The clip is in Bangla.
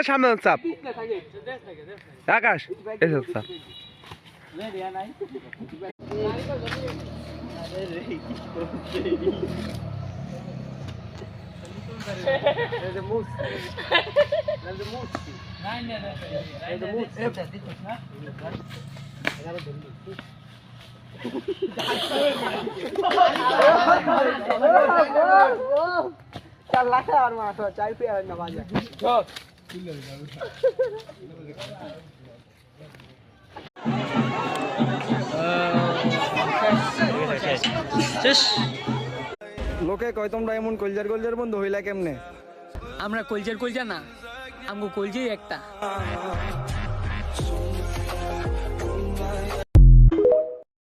সামনে চাপ আকাশ এসব চাপ লোকে কয় তোমরা এমন কলজার বন্ধু হইলা কেমনে? আমরা কলজার না আমগো কলজেই একটা।